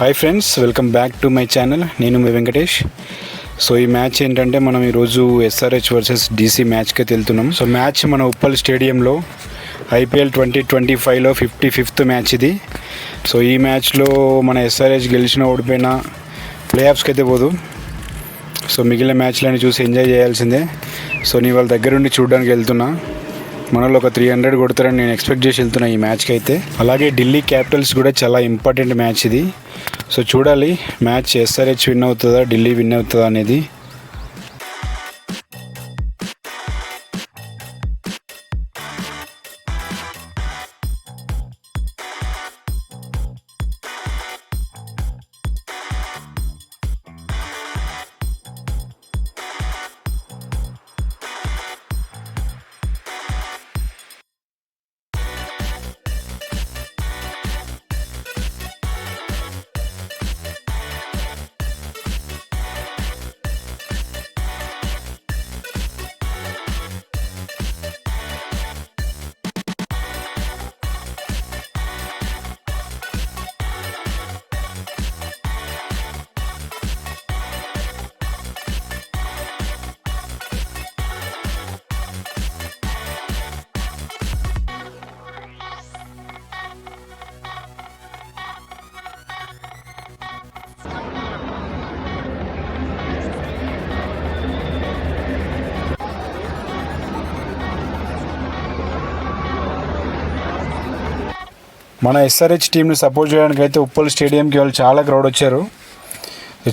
Hi friends, welcome back to my channel. నేను మీ Venkatesh. So ఈ match ఏంటంటే మనం ఈరోజు ఎస్ఆర్హెచ్ వర్సెస్ డీసీ మ్యాచ్కి వెళ్తున్నాం. సో మ్యాచ్ మన ఉప్పల్ స్టేడియంలో IPL 2025లో 55th మ్యాచ్ ఇది. సో ఈ మ్యాచ్లో మన ఎస్ఆర్హెచ్ గెలిచిన ఓడిపోయినా ప్లే ఆఫ్స్కి అయితే పోదు. సో మిగిలిన మ్యాచ్లని చూసి ఎంజాయ్ చేయాల్సిందే. సో నేను వాళ్ళ దగ్గరుండి చూడడానికి వెళ్తున్నా. మనలో ఒక 300 కొడతారని నేను ఎక్స్పెక్ట్ చేసి వెళ్తున్నా ఈ మ్యాచ్కి అయితే. అలాగే ఢిల్లీ క్యాపిటల్స్ కూడా చాలా ఇంపార్టెంట్ మ్యాచ్ ఇది. సో చూడాలి మ్యాచ్ ఎస్ఆర్హెచ్ విన్ అవుతుందా ఢిల్లీ విన్ అవుతుందా అనేది. మన ఎస్ఆర్హెచ్ టీంని సపోర్ట్ చేయడానికి అయితే ఉప్పల్ స్టేడియంకి వాళ్ళు చాలా క్రౌడ్ వచ్చారు.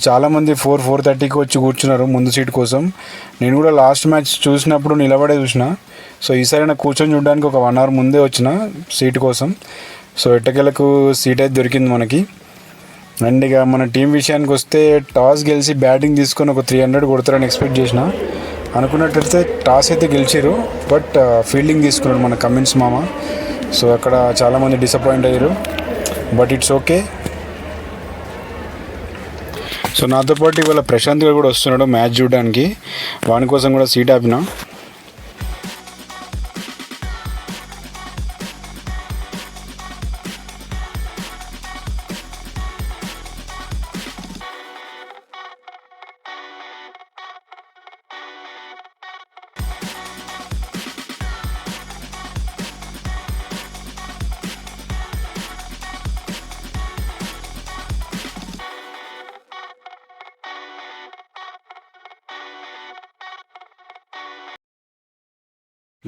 చాలామంది 4:30కి వచ్చి కూర్చున్నారు ముందు సీట్ కోసం. నేను కూడా లాస్ట్ మ్యాచ్ చూసినప్పుడు నిలబడే చూసిన. సో ఈసారి నాకు కూర్చొని చూడడానికి ఒక 1 hour ముందే వచ్చిన సీట్ కోసం. సో ఎట్టకేలకు సీట్ అయితే దొరికింది మనకి. అండ్ ఇక మన టీం విషయానికి వస్తే టాస్ గెలిచి బ్యాటింగ్ తీసుకొని ఒక 300 కొడతారని ఎక్స్పెక్ట్ చేసిన. అనుకున్నట్టయితే టాస్ అయితే గెలిచారు, బట్ ఫీల్డింగ్ తీసుకున్నాడు మన కమిన్స్ మామ. సో అక్కడ చాలామంది డిసప్పాయింట్ అయ్యారు, బట్ ఇట్స్ ఓకే. సో నాతో పాటు ఇవాళ ప్రశాంత్ గారు కూడా వస్తున్నాడు మ్యాచ్ చూడడానికి. వాని కోసం కూడా సీట్ ఆపిన.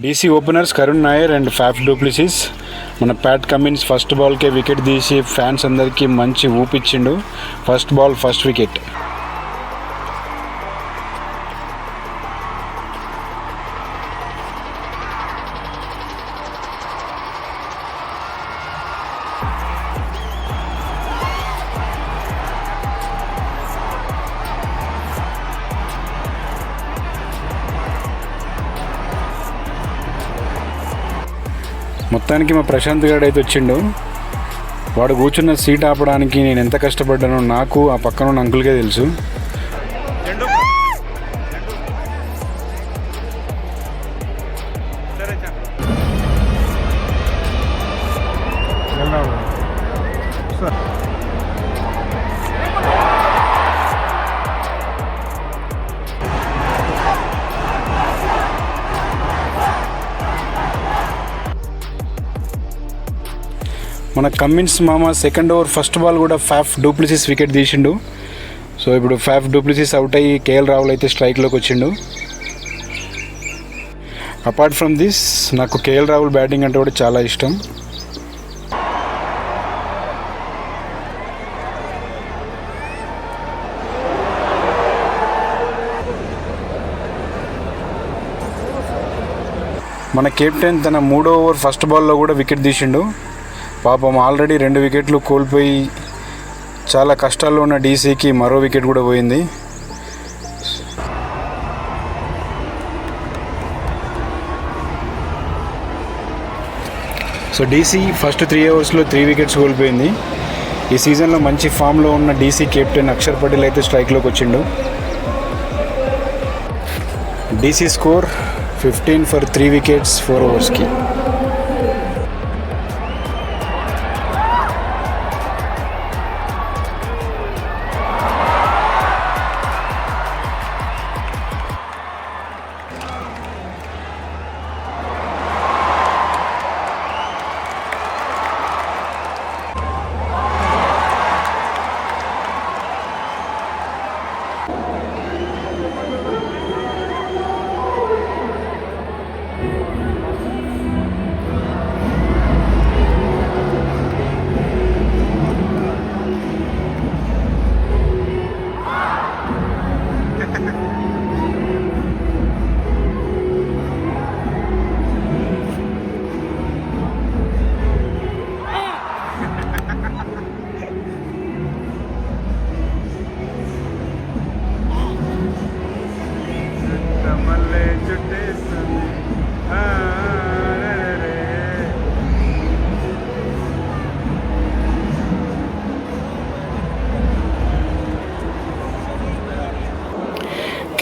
DC openers Karun Nair and Faf du Plessis. మన ప్యాట్ కమిన్స్ ఫస్ట్ బాల్కే వికెట్ తీసి ఫ్యాన్స్ అందరికీ మంచి ఊపిచ్చిండు. First ball first wicket. మొత్తానికి మా ప్రశాంత్ గారు అయితే వచ్చిండు. వాడు కూర్చున్న సీట్ ఆపడానికి నేను ఎంత కష్టపడ్డానో నాకు ఆ పక్కన ఉన్న అంకుల్కే తెలుసు. మన కమిన్స్ మామ సెకండ్ ఓవర్ ఫస్ట్ బాల్ కూడా ఫాఫ్ డూప్లిసిస్ వికెట్ తీసిండు. సో ఇప్పుడు ఫాఫ్ డూప్లిసిస్ అవుట్ అయ్యి కేఎల్ రాహుల్ అయితే స్ట్రైక్లోకి వచ్చిండు. అపార్ట్ ఫ్రమ్ దిస్ నాకు కేఎల్ రాహుల్ బ్యాటింగ్ అంటే కూడా చాలా ఇష్టం. మన కెప్టెన్ తన 3వ ఓవర్ ఫస్ట్ బాల్లో కూడా వికెట్ తీసిండు. పాపం ఆల్రెడీ 2 వికెట్లు కోల్పోయి చాలా కష్టాల్లో ఉన్న డీసీకి మరో వికెట్ కూడా పోయింది. సో డీసీ ఫస్ట్ 3 ఓవర్స్లో 3 వికెట్స్ కోల్పోయింది. ఈ సీజన్లో మంచి ఫామ్లో ఉన్న డీసీ కెప్టెన్ అక్షర్ పటేల్ అయితే స్ట్రైక్లోకి వచ్చిండు. DC score 15 for 3 wickets 4 overs की.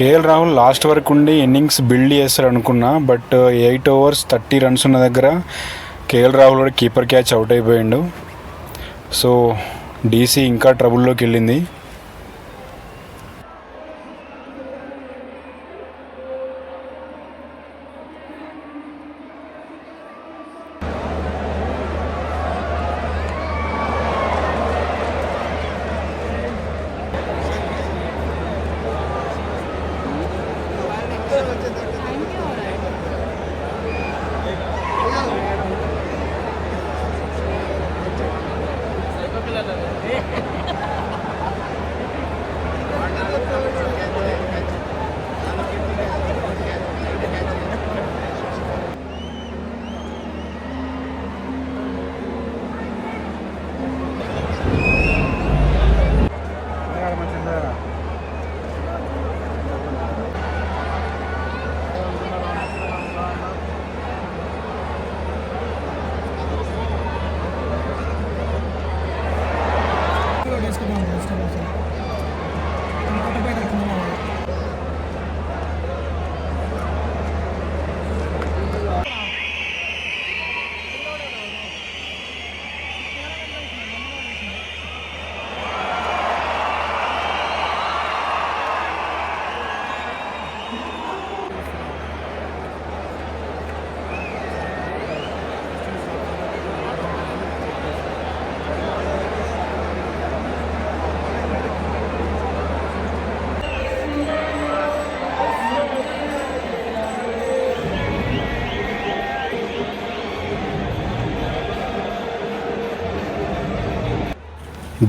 కేఎల్ రాహుల్ లాస్ట్ వరకు ఉండి ఇన్నింగ్స్ బిల్డ్ చేస్తారు అనుకున్నా, బట్ 8 overs 30 runs ఉన్న దగ్గర కేఎల్ రాహుల్ కూడా కీపర్ క్యాచ్ అవుట్ అయిపోయిండు. సో డీసీ ఇంకా ట్రబుల్లోకి వెళ్ళింది.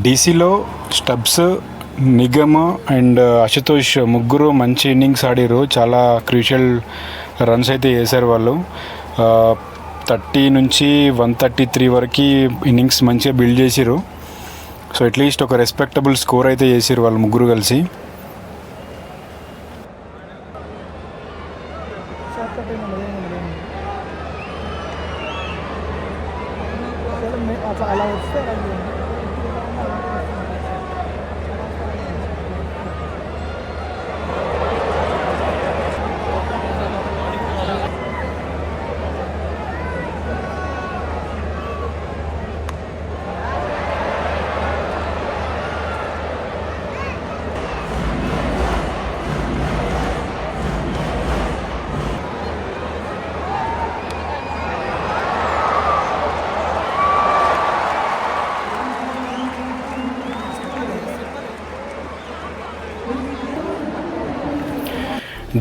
డీసీలో స్టబ్స్, నిగమ్ అండ్ అశుతోష్ ముగ్గురు మంచి ఇన్నింగ్స్ ఆడిరు. చాలా క్రూషియల్ రన్స్ అయితే చేశారు వాళ్ళు. 30 నుంచి 133 వరకు ఇన్నింగ్స్ మంచిగా బిల్డ్ చేసిరు. సో అట్లీస్ట్ ఒక రెస్పెక్టబుల్ స్కోర్ అయితే చేసిరు వాళ్ళు ముగ్గురు కలిసి.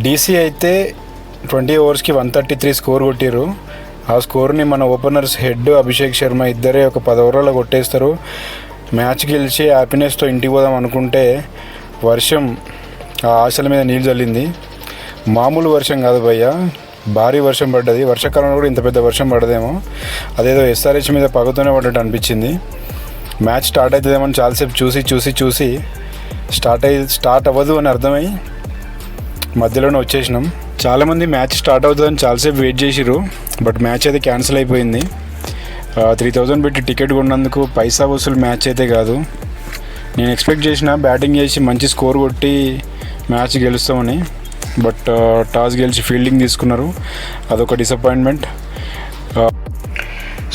డీసీ అయితే 20 ఓవర్స్కి 133 స్కోర్ కొట్టిరు. ఆ స్కోర్ని మన ఓపెనర్స్ హెడ్, అభిషేక్ శర్మ ఇద్దరే ఒక 10 ఓవర్లలో కొట్టేస్తారు. మ్యాచ్ గెలిచి హ్యాపీనెస్తో ఇంటికి పోదాం అనుకుంటే వర్షం ఆ ఆశల మీద నీళ్ళు చల్లింది. మామూలు వర్షం కాదు భయ్య, భారీ వర్షం పడ్డది. వర్షాకాలంలో కూడా ఇంత పెద్ద వర్షం పడదేమో. అదేదో ఎస్ఆర్హెచ్ మీద పగతోనే పడ్డట్టు అనిపించింది. మ్యాచ్ స్టార్ట్ అవుతుందేమో అని చాలాసేపు చూసి స్టార్ట్ అవ్వదు అని అర్థమై మధ్యలోనే వచ్చేసినాం. చాలామంది మ్యాచ్ స్టార్ట్ అవుతుందని చాలాసేపు వెయిట్ చేసిరు, బట్ మ్యాచ్ అయితే క్యాన్సిల్ అయిపోయింది. 3000 పెట్టి టికెట్ కొన్నందుకు పైసా వసూలు మ్యాచ్ అయితే కాదు. నేను ఎక్స్పెక్ట్ చేసిన బ్యాటింగ్ చేసి మంచి స్కోర్ కొట్టి మ్యాచ్ గెలుస్తామని, బట్ టాస్ గెలిచి ఫీల్డింగ్ తీసుకున్నారు. అదొక డిసప్పాయింట్మెంట్.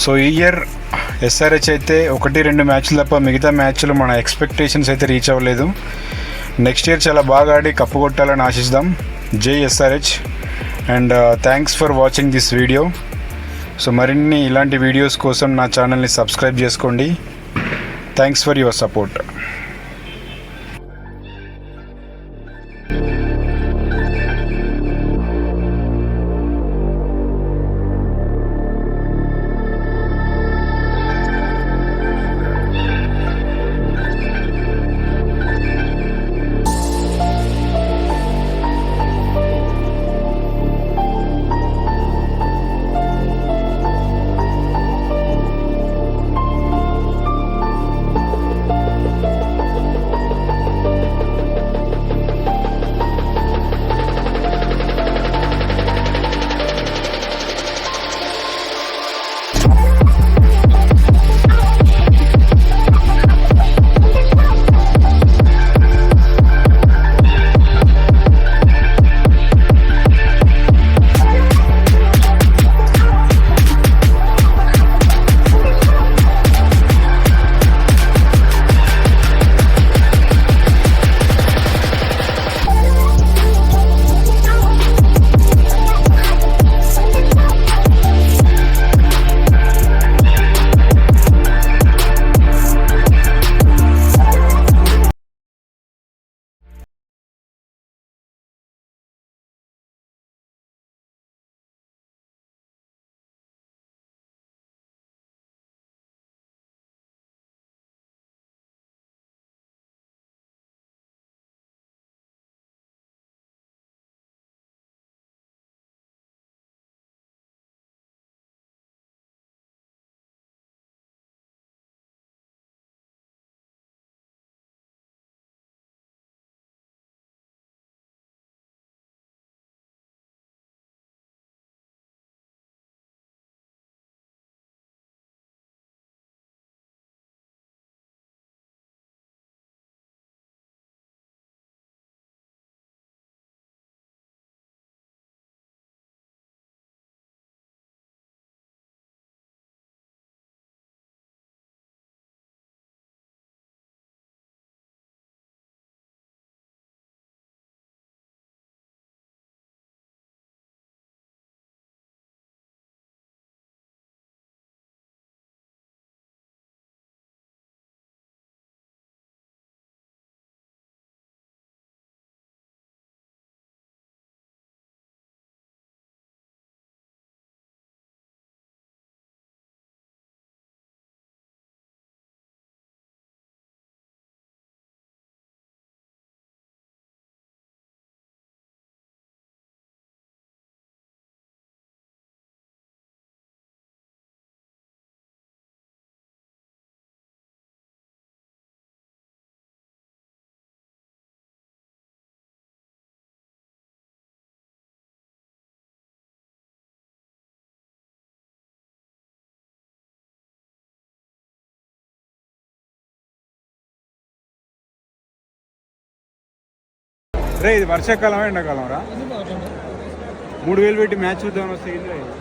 సో ఈ ఇయర్ ఎస్ఆర్హెచ్ అయితే 1-2 మ్యాచ్లు తప్ప మిగతా మ్యాచ్లు మన ఎక్స్పెక్టేషన్స్ అయితే రీచ్ అవ్వలేదు. నెక్స్ట్ ఇయర్ చాలా బాగా ఆడి కప్పు కొట్టాలని ఆశిద్దాం. జై SRH. And thanks for watching this video. So మరిన్ని ఇలాంటి వీడియోస్ కోసం నా ఛానల్ని సబ్స్క్రైబ్ చేసుకోండి. Thanks for your support. రే ఇది వర్షాకాలం ఎండాకాలం రా 3000 పెట్టి మ్యాచ్ చూద్దామని వస్తే ఏంది రా ఇది?